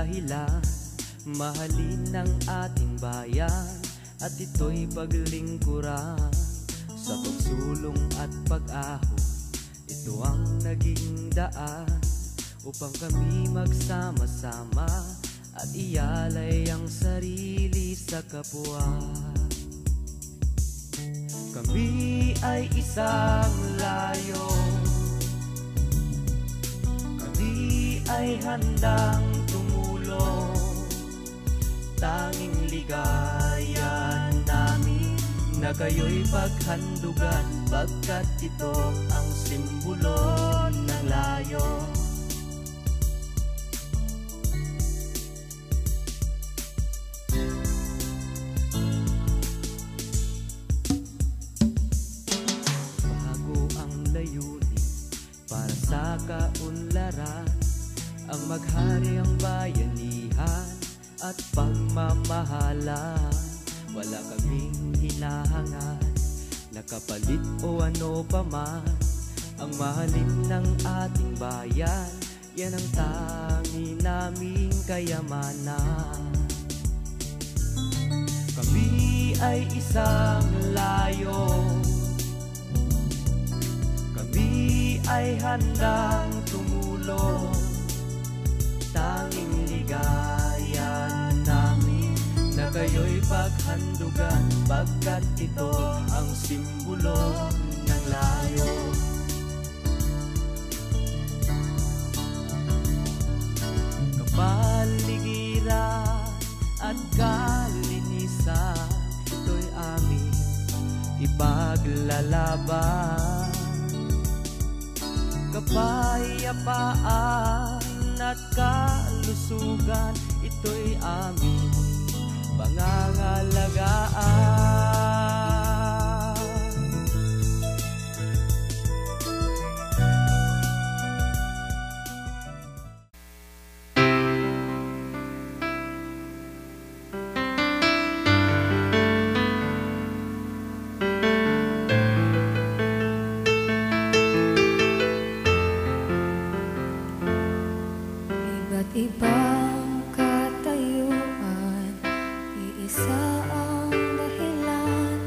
dahilan mahalin ng ating bayan at ito'y paglingkuran. Sa pagsulong at pag-ahon, ito ang naging daan upang kami magsama-sama at iyalay ang sarili sa kapwa. Kami ay isang layo, kami ay handang tumulong. Tanging ligaya namin na kayo'y paghandugan, pagkat ito ang simbolo ng layo. Bago ang layunin para sa kaunlaran, ang maghari ang bayanihan at pagmamahalan. Wala kaming hinahangan na kapalit o ano paman. Ang mahalin ng ating bayan, yan ang tangi naming kayamanan. Kami ay isang layo, kami ay handang tumulong. Tanging ligaya namin na kayo'y paghandugan, pagkat ito ang simbolo ng layo. Kapaligiran at kalinisan, ito'y aming ipaglalaban. Kapayapaan at kalusugan, ito'y aming pangangalagaan. Iba't ibang katayuan, iisa ang dahilan.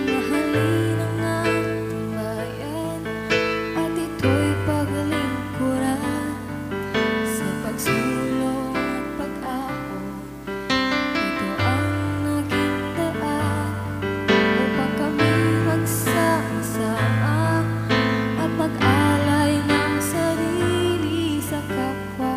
Mahalin ang ating bayan at ito'y paglingkuran. Sa pagsulong at pag-ahon, ito ang naging daan upang kami magsama-sama at mag-alay ng sarili sa kapwa.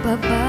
Bye-bye.